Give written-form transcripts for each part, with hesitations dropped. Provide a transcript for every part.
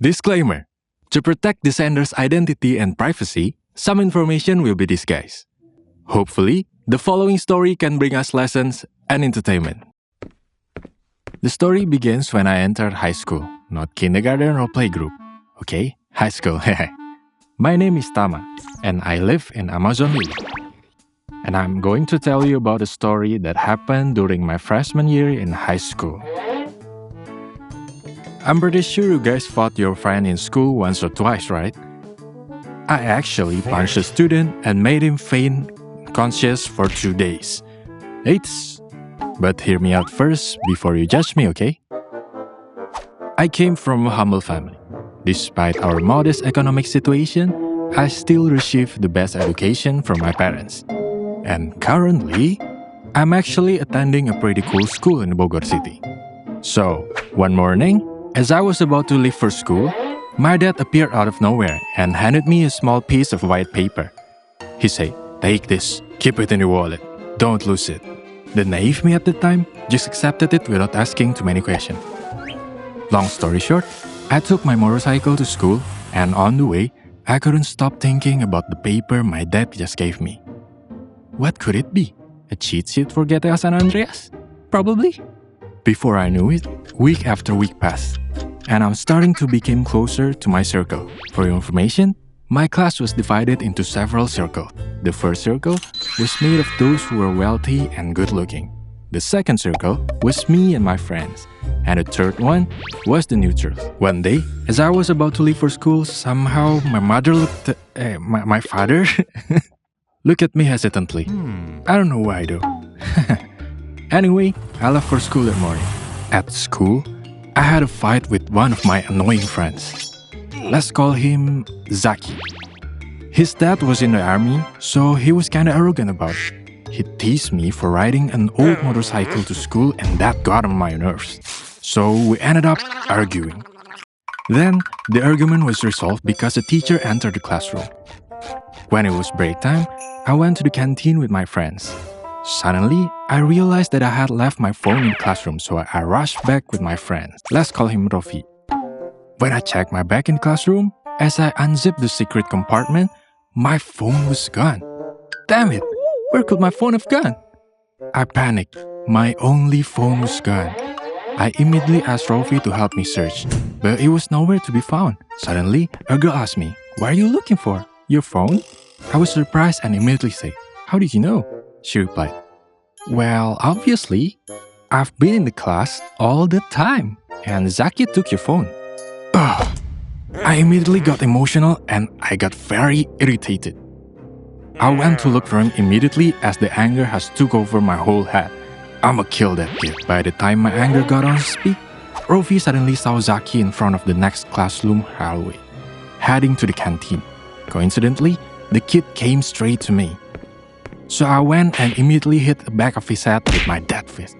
Disclaimer: to protect the sender's identity and privacy, some information will be disguised. Hopefully, the following story can bring us lessons and entertainment. The story begins when I entered high school, not kindergarten or playgroup. Okay, high school. My name is Tama, and I live in Amazon. And I'm going to tell you about a story that happened during my freshman year in high school. I'm pretty sure you guys fought your friend in school once or twice, right? I actually punched a student and made him faint conscious for 2 days. But hear me out first before you judge me, okay? I came from a humble family. Despite our modest economic situation, I still received the best education from my parents. And currently, I'm actually attending a pretty cool school in Bogor City. So, one morning, as I was about to leave for school, my dad appeared out of nowhere and handed me a small piece of white paper. He said, "Take this, keep it in your wallet, don't lose it." The naive me at the time just accepted it without asking too many questions. Long story short, I took my motorcycle to school, and on the way, I couldn't stop thinking about the paper my dad just gave me. What could it be? A cheat sheet for GTA San Andreas? Probably. Before I knew it, week after week passed, and I'm starting to become closer to my circle. For your information, my class was divided into several circles. The first circle was made of those who were wealthy and good-looking. The second circle was me and my friends, and the third one was the neutrals. One day, as I was about to leave for school, somehow my father looked at me hesitantly. I don't know why though. Anyway, I left for school that morning. At school, I had a fight with one of my annoying friends. Let's call him Zaki. His dad was in the army, so he was kinda arrogant about it. He teased me for riding an old motorcycle to school, and that got on my nerves. So we ended up arguing. Then, the argument was resolved because a teacher entered the classroom. When it was break time, I went to the canteen with my friends. Suddenly, I realized that I had left my phone in the classroom, so I rushed back with my friends. Let's call him Rofi. When I checked my bag in the classroom, as I unzipped the secret compartment, my phone was gone. Damn it! Where could my phone have gone? I panicked. My only phone was gone. I immediately asked Rofi to help me search, but it was nowhere to be found. Suddenly, a girl asked me, "What are you looking for? Your phone?" I was surprised and immediately said, "How did you know?" She replied, "Well, obviously, I've been in the class all the time, and Zaki took your phone." Ugh. I immediately got emotional and I got very irritated. I went to look for him immediately as the anger has took over my whole head. I'ma kill that kid. By the time my anger got on his peak, Rofi suddenly saw Zaki in front of the next classroom hallway, heading to the canteen. Coincidentally, the kid came straight to me. So I went and immediately hit the back of his head with my dead fist.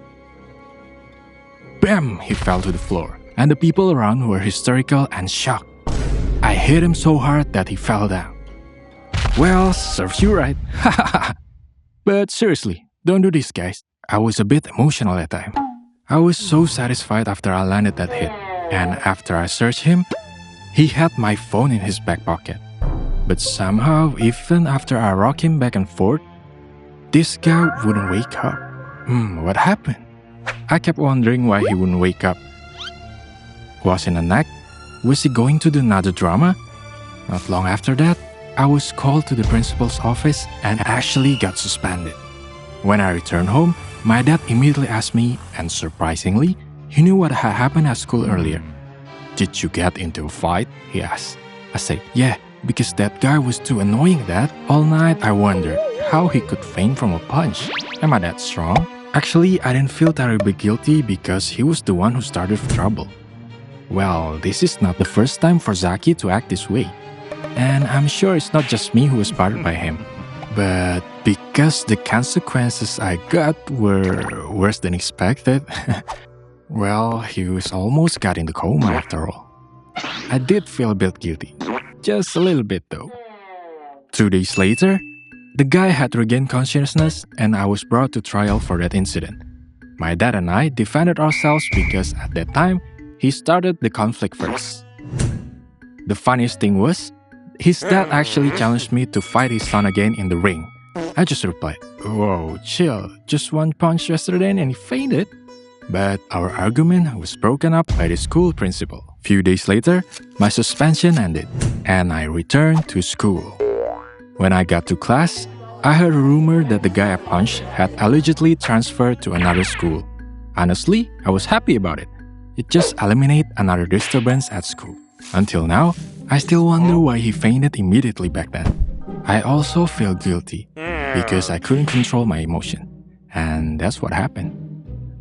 Bam! He fell to the floor, and the people around were hysterical and shocked. I hit him so hard that he fell down. Well, serves you right. But seriously, don't do this, guys. I was a bit emotional at the time. I was so satisfied after I landed that hit, and after I searched him, he had my phone in his back pocket. But somehow, even after I rocked him back and forth, this guy wouldn't wake up. What happened? I kept wondering why he wouldn't wake up. Was he in a nag? Was he going to do another drama? Not long after that, I was called to the principal's office and actually got suspended. When I returned home, my dad immediately asked me, and surprisingly, he knew what had happened at school earlier. "Did you get into a fight?" he asked. I said, "Yeah, because that guy was too annoying, Dad. All night I wondered how he could faint from a punch. Am I that strong?" Actually, I didn't feel terribly guilty because he was the one who started trouble. Well, this is not the first time for Zaki to act this way. And I'm sure it's not just me who was bothered by him. But because the consequences I got were worse than expected, well, he was almost got in the coma after all. I did feel a bit guilty. Just a little bit though. 2 days later, the guy had regained consciousness and I was brought to trial for that incident. My dad and I defended ourselves because at that time, he started the conflict first. The funniest thing was, his dad actually challenged me to fight his son again in the ring. I just replied, "Whoa, chill, just one punch yesterday and he fainted." But our argument was broken up by the school principal. Few days later, my suspension ended, and I returned to school. When I got to class, I heard a rumor that the guy I punched had allegedly transferred to another school. Honestly, I was happy about it. It just eliminated another disturbance at school. Until now, I still wonder why he fainted immediately back then. I also feel guilty because I couldn't control my emotion, and that's what happened.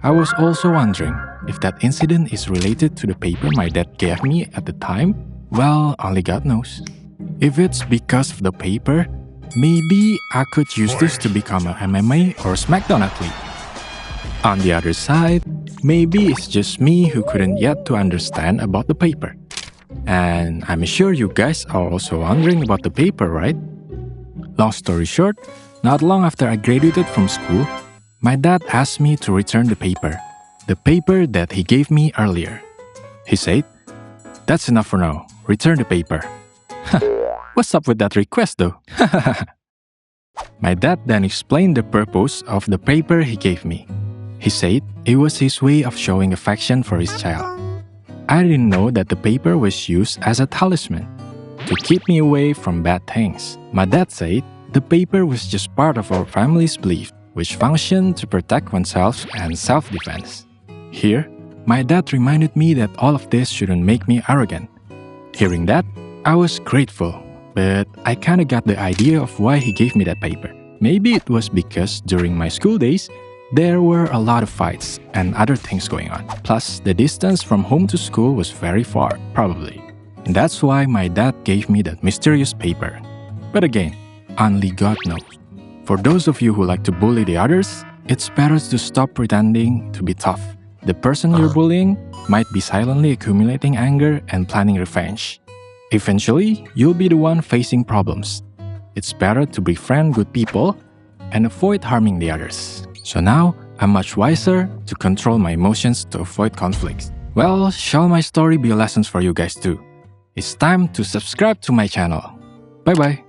I was also wondering if that incident is related to the paper my dad gave me at the time. Well, only God knows. If it's because of the paper, maybe I could use this to become an MMA or SmackDown athlete. On the other side, maybe it's just me who couldn't yet to understand about the paper. And I'm sure you guys are also wondering about the paper, right? Long story short, not long after I graduated from school, my dad asked me to return the paper that he gave me earlier. He said, "That's enough for now, return the paper." What's up with that request though? My dad then explained the purpose of the paper he gave me. He said it was his way of showing affection for his child. I didn't know that the paper was used as a talisman to keep me away from bad things. My dad said the paper was just part of our family's belief, which functioned to protect oneself and self-defense. Here, my dad reminded me that all of this shouldn't make me arrogant. Hearing that, I was grateful, but I kinda got the idea of why he gave me that paper. Maybe it was because during my school days, there were a lot of fights and other things going on. Plus, the distance from home to school was very far, probably. And that's why my dad gave me that mysterious paper. But again, only God knows. For those of you who like to bully the others, it's better to stop pretending to be tough. The person you're bullying might be silently accumulating anger and planning revenge. Eventually, you'll be the one facing problems. It's better to befriend good people and avoid harming the others. So now, I'm much wiser to control my emotions to avoid conflicts. Well, shall my story be a lesson for you guys too? It's time to subscribe to my channel. Bye bye.